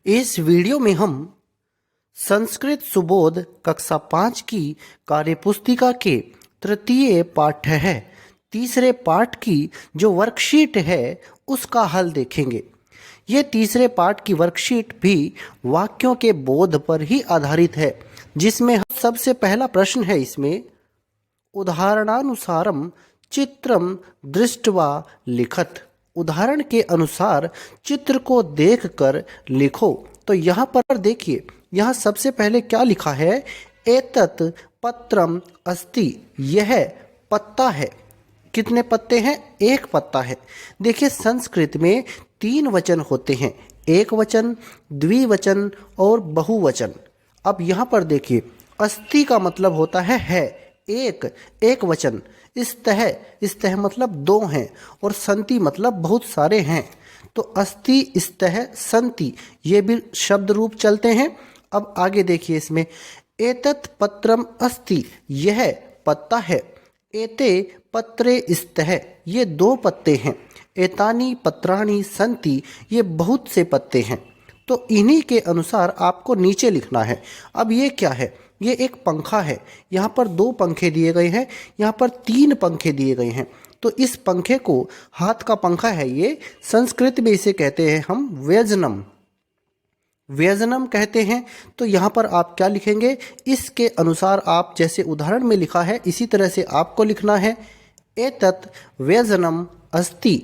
इस वीडियो में हम संस्कृत सुबोध कक्षा 5 की कार्यपुस्तिका के तृतीय पाठ है तीसरे पाठ की जो वर्कशीट है उसका हल देखेंगे। ये तीसरे पाठ की वर्कशीट भी वाक्यों के बोध पर ही आधारित है, जिसमें सबसे पहला प्रश्न है इसमें उदाहरणानुसारम चित्रम दृष्ट्वा लिखत। उदाहरण के अनुसार चित्र को देखकर लिखो। तो यहाँ पर देखिए, यहाँ सबसे पहले क्या लिखा है, एतत् पत्रम अस्ति, यह पत्ता है। कितने पत्ते हैं? एक पत्ता है। देखिए संस्कृत में 3 वचन होते हैं, एक वचन, द्विवचन और बहुवचन। अब यहाँ पर देखिए, अस्ति का मतलब होता है एक वचन, इस्तः मतलब 2 हैं और संति मतलब बहुत सारे हैं। तो अस्ति इस्तः संति ये भी शब्द रूप चलते हैं। अब आगे देखिए, इसमें एतत् पत्रम अस्ति, यह पत्ता है। एते पत्रे इस्तः, ये 2 पत्ते हैं। एतानि पत्राणि संति, ये बहुत से पत्ते हैं। तो इन्हीं के अनुसार आपको नीचे लिखना है। अब ये क्या है? ये एक पंखा है। यहाँ पर 2 पंखे दिए गए हैं, यहाँ पर 3 पंखे दिए गए हैं। तो इस पंखे को, हाथ का पंखा है ये, संस्कृत में इसे कहते हैं हम व्यजनम, व्यजनम कहते हैं। तो यहाँ पर आप क्या लिखेंगे, इसके अनुसार आप जैसे उदाहरण में लिखा है इसी तरह से आपको लिखना है। एतत् व्यजनम अस्ति।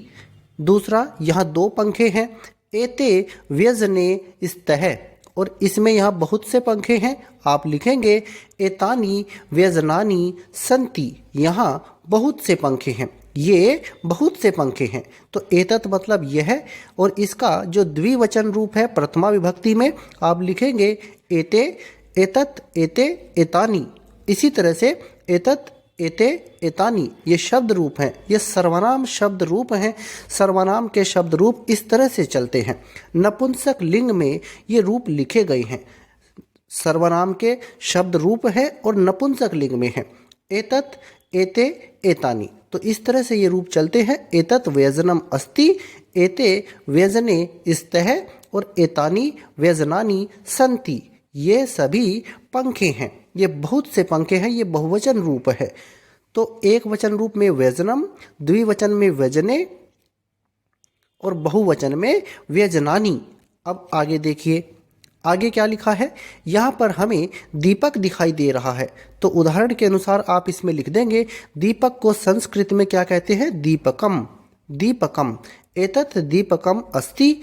दूसरा, यहाँ 2 पंखे हैं। एते व्यजने स्तः, और इसमें यहाँ बहुत से पंखे हैं। आप लिखेंगे एतानि व्यजनानि संति, यहाँ बहुत से पंखे हैं, ये बहुत से पंखे हैं। तो एतत् मतलब यह है, और इसका जो द्विवचन रूप है प्रथमा विभक्ति में आप लिखेंगे एते, एतत्, एते, एतानि। इसी तरह से एतत्, एते, एतानि ये शब्द रूप हैं, ये सर्वनाम शब्द रूप हैं। सर्वनाम के शब्द रूप इस तरह से चलते हैं। नपुंसक लिंग में ये रूप लिखे गए हैं। सर्वनाम के शब्द रूप है और नपुंसक लिंग में है। एतत्, एते, एतानि, तो इस तरह से ये रूप चलते हैं। एतत् व्यजनम अस्ति, एते व्यजने स्तः और एतानि व्यजनानि संति, ये सभी पंखे हैं। ये बहुत से पंखे हैं, ये बहुवचन रूप है। तो एक वचन रूप में व्यजनम, द्विवचन में व्यजने और बहुवचन में व्यजनानि। अब आगे देखिए, आगे क्या लिखा है, यहाँ पर हमें दीपक दिखाई दे रहा है। तो उदाहरण के अनुसार आप इसमें लिख देंगे, दीपक को संस्कृत में क्या कहते हैं? दीपकम, दीपकम। एतत् दीपकम अस्ति,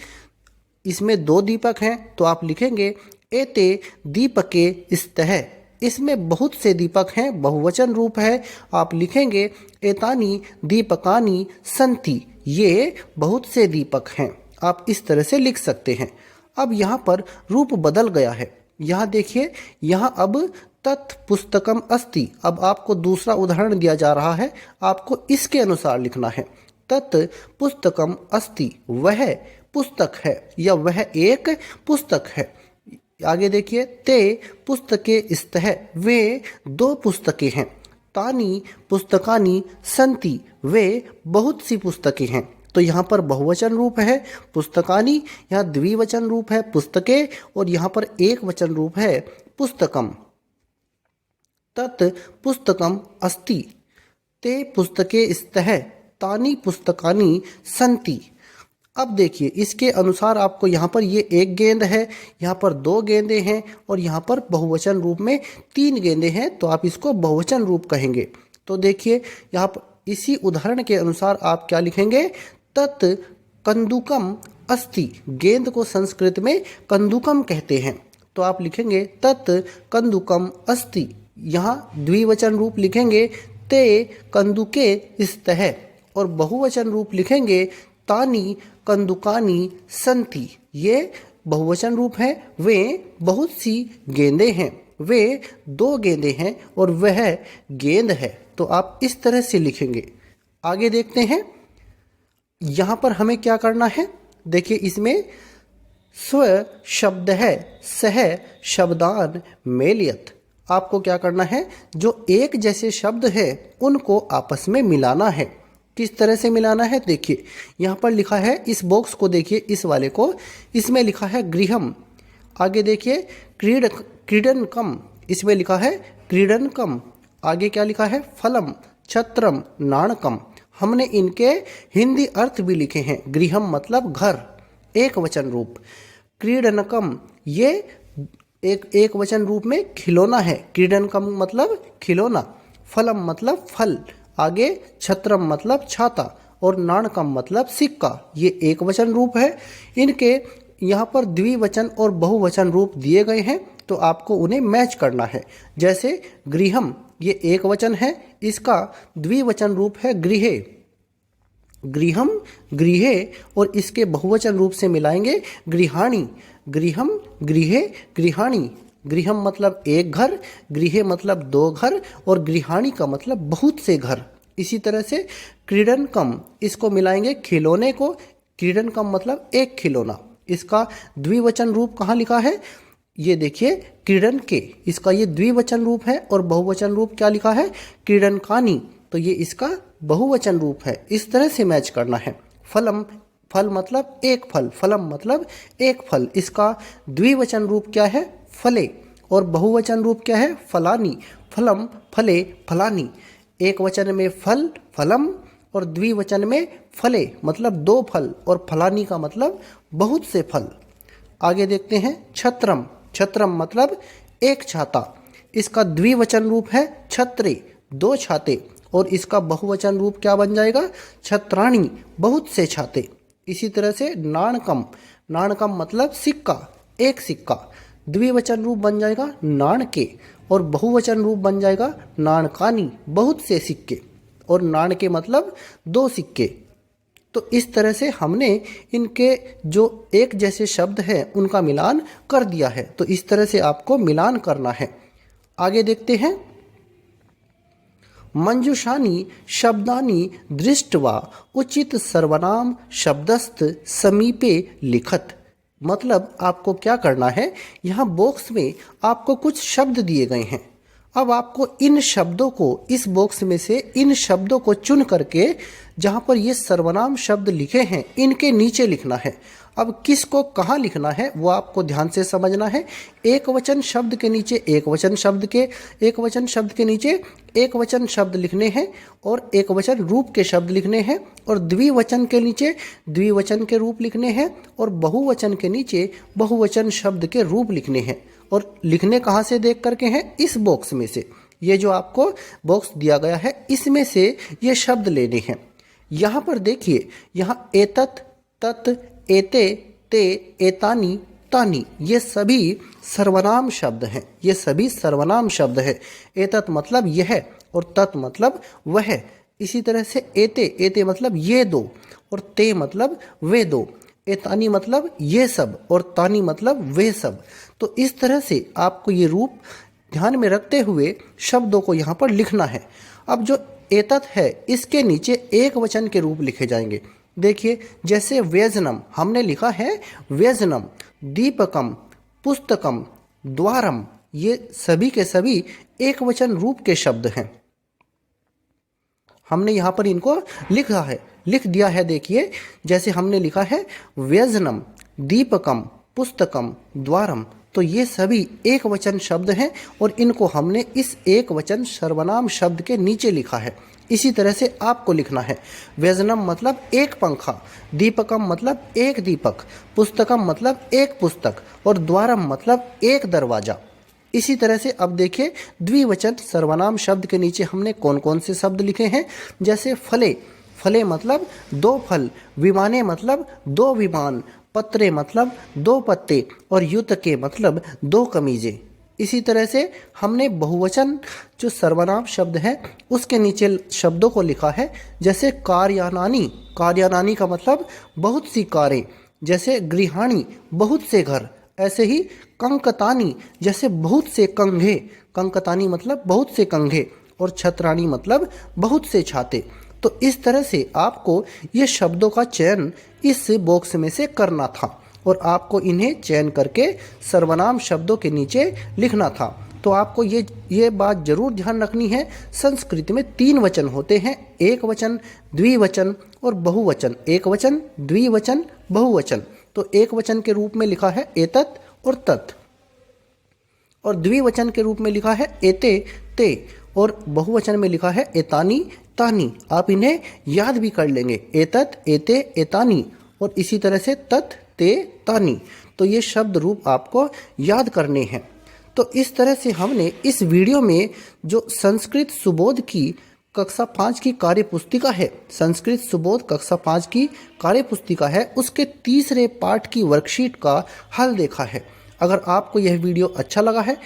इसमें 2 दीपक हैं। तो आप लिखेंगे एते दीपके स्तः, इसमें बहुत से दीपक हैं, बहुवचन रूप है। आप लिखेंगे एतानि दीपकानि संति, ये बहुत से दीपक हैं। आप इस तरह से लिख सकते हैं। अब यहाँ पर रूप बदल गया है। यहाँ देखिए, यहाँ अब तत् पुस्तकम अस्ति। अब आपको दूसरा उदाहरण दिया जा रहा है, आपको इसके अनुसार लिखना है। तत् पुस्तकम अस्ति, वह पुस्तक है या वह एक पुस्तक है। आगे देखिए, ते पुस्तके स्तः, वे 2 पुस्तकें हैं। तानि पुस्तकानि संति, वे बहुत सी पुस्तकें हैं। तो यहाँ पर बहुवचन रूप है पुस्तकानि, यहाँ द्विवचन रूप है पुस्तके, और यहाँ पर एक वचन रूप है पुस्तकम। तत् पुस्तकम अस्ति, ते पुस्तके स्तः, तानि पुस्तकानि संति। अब देखिए, इसके अनुसार आपको यहाँ पर ये 1 गेंद है, यहाँ पर 2 गेंदें हैं, और यहाँ पर बहुवचन रूप में 3 गेंदें हैं। तो आप इसको बहुवचन रूप कहेंगे। तो देखिए, यहाँ पर इसी उदाहरण के अनुसार आप क्या लिखेंगे, तत् कंदुकम अस्ति, गेंद को संस्कृत में कंदुकम कहते हैं। तो आप लिखेंगे तत् कंदुकम अस्ति, यहाँ द्विवचन रूप लिखेंगे ते कंदुके स्तः, और बहुवचन रूप लिखेंगे तानि कंदुकानि संति, ये बहुवचन रूप है। वे बहुत सी गेंदें हैं, वे 2 गेंदें हैं और वह गेंद है। तो आप इस तरह से लिखेंगे। आगे देखते हैं, यहाँ पर हमें क्या करना है। देखिए, इसमें स्व शब्द है, सह शब्दान मेलयत। आपको क्या करना है, जो एक जैसे शब्द हैं उनको आपस में मिलाना है। किस तरह से मिलाना है देखिए, यहाँ पर लिखा है, इस बॉक्स को देखिए, इस वाले को, इसमें लिखा है गृहम। आगे देखिए क्रीडनकम, इसमें लिखा है क्रीडनकम। आगे क्या लिखा है, फलम, छत्रम, नाणकम। हमने इनके हिंदी अर्थ भी लिखे हैं। गृहम मतलब घर, एक वचन रूप। क्रीडनकम ये एक वचन रूप में खिलौना है। क्रीडनकम मतलब खिलौना। फलम मतलब फल। आगे छत्रम मतलब छाता और नाणकम मतलब सिक्का, ये एक वचन रूप है। इनके यहाँ पर द्विवचन और बहुवचन रूप दिए गए हैं, तो आपको उन्हें मैच करना है। जैसे गृहम ये एक वचन है, इसका द्विवचन रूप है गृहे। गृहम गृहे, और इसके बहुवचन रूप से मिलाएंगे गृहाणी। गृहम गृहे गृहाणी। गृहम मतलब एक घर, गृहे मतलब दो घर, और गृहाणी का मतलब बहुत से घर। इसी तरह से क्रीडनकम, इसको मिलाएंगे खिलौने को। क्रीडनकम मतलब एक खिलौना। इसका द्विवचन रूप कहाँ लिखा है, ये देखिए क्रीडन के, इसका ये द्विवचन रूप है। और बहुवचन रूप क्या लिखा है, क्रीडनकानी, तो ये इसका बहुवचन रूप है। इस तरह से मैच करना है। फलम, फल मतलब एक फल, फलम मतलब एक फल, इसका द्विवचन रूप क्या है, फले। और बहुवचन रूप क्या है, फलानी। फलम फले फलानी। एक वचन में फल फलम, और द्विवचन में फले मतलब दो फल, और फलानी का मतलब बहुत से फल। आगे देखते हैं छत्रम। छत्रम मतलब एक छाता, इसका द्विवचन रूप है छत्रे, दो छाते। और इसका बहुवचन रूप क्या बन जाएगा, छत्राणी, बहुत से छाते। इसी तरह से नाणकम। नाणकम मतलब सिक्का, एक सिक्का। द्विवचन रूप बन जाएगा नाण के, और बहुवचन रूप बन जाएगा नाणकानी, बहुत से सिक्के। और नाण के मतलब दो सिक्के। तो इस तरह से हमने इनके जो एक जैसे शब्द हैं उनका मिलान कर दिया है। तो इस तरह से आपको मिलान करना है। आगे देखते हैं, मंजुषानी शब्दानी दृष्ट्वा उचित सर्वनाम शब्दस्थ समीपे लिखत। मतलब आपको क्या करना है, यहाँ बॉक्स में आपको कुछ शब्द दिए गए हैं। अब आपको इन शब्दों को, इस बॉक्स में से इन शब्दों को चुन करके जहाँ पर ये सर्वनाम शब्द लिखे हैं इनके नीचे लिखना है। अब किसको कहाँ लिखना है वो आपको ध्यान से समझना है। एक वचन शब्द के नीचे एक वचन शब्द के, एक वचन शब्द के नीचे एक वचन शब्द लिखने हैं, और एक वचन रूप के शब्द लिखने हैं। और द्विवचन के नीचे द्विवचन के रूप लिखने हैं, और बहुवचन के नीचे बहुवचन शब्द के रूप लिखने हैं। और लिखने कहाँ से देख करके हैं, इस बॉक्स में से। ये जो आपको बॉक्स दिया गया है इसमें से ये शब्द लेने हैं। यहाँ पर देखिए, यहाँ एतत, तत्, एते, ते, एतानी, तानी, ये सभी सर्वनाम शब्द हैं। ये सभी सर्वनाम शब्द हैं। एतत मतलब यह, और तत् मतलब वह। इसी तरह से एते, एते मतलब ये दो, और ते मतलब वे दो। एतानी मतलब ये सब, और तानी मतलब वे सब। तो इस तरह से आपको ये रूप ध्यान में रखते हुए शब्दों को यहाँ पर लिखना है। अब जो एतत है इसके नीचे एक वचन के रूप लिखे जाएंगे। देखिए, जैसे व्यजनम हमने लिखा है व्यजनम, दीपकम, पुस्तकम, द्वारम, ये सभी के सभी एक वचन रूप के शब्द हैं। हमने यहाँ पर इनको लिख दिया है। देखिए, जैसे हमने लिखा है व्यजनम, दीपकम, पुस्तकम, द्वारम, तो ये सभी एक वचन शब्द हैं, और इनको हमने इस एक वचन सर्वनाम शब्द के नीचे लिखा है। इसी तरह से आपको लिखना है। व्यजनम मतलब एक पंखा, दीपकम मतलब एक दीपक, पुस्तकम मतलब एक पुस्तक, और द्वारम मतलब एक दरवाजा। इसी तरह से अब देखिए, द्विवचन सर्वनाम शब्द के नीचे हमने कौन कौन से शब्द लिखे हैं। जैसे फले, फले मतलब दो फल, विमाने मतलब दो विमान, पत्रे मतलब दो पत्ते, और युतके मतलब दो कमीजें। इसी तरह से हमने बहुवचन जो सर्वनाम शब्द है उसके नीचे शब्दों को लिखा है। जैसे कार्यानानी, कार्यानानी का मतलब बहुत सी कारें। जैसे गृहाणी, बहुत से घर। ऐसे ही कंकतानी, जैसे बहुत से कंघे, कंकतानी मतलब बहुत से कंघे, और छत्राणी मतलब बहुत से छाते। तो इस तरह से आपको ये शब्दों का चयन इस बॉक्स में से करना था, और आपको इन्हें चयन करके सर्वनाम शब्दों के नीचे लिखना था। तो आपको ये बात जरूर ध्यान रखनी है, संस्कृत में 3 वचन होते हैं, एक वचन, द्विवचन और बहुवचन। एक वचन, द्विवचन, बहुवचन। तो एक वचन के रूप में लिखा है एतत् और तत्, और द्विवचन के रूप में लिखा है एते, ते, और बहुवचन में लिखा है एतानी, तानी। आप इन्हें याद भी कर लेंगे, एतत्, एते, एतानी, और इसी तरह से तत्, ते, तानी। तो ये शब्द रूप आपको याद करने हैं। तो इस तरह से हमने इस वीडियो में जो संस्कृत सुबोध की कक्षा 5 की कार्य पुस्तिका है, संस्कृत सुबोध कक्षा 5 की कार्य पुस्तिका है, उसके तीसरे पार्ट की वर्कशीट का हल देखा है। अगर आपको यह वीडियो अच्छा लगा है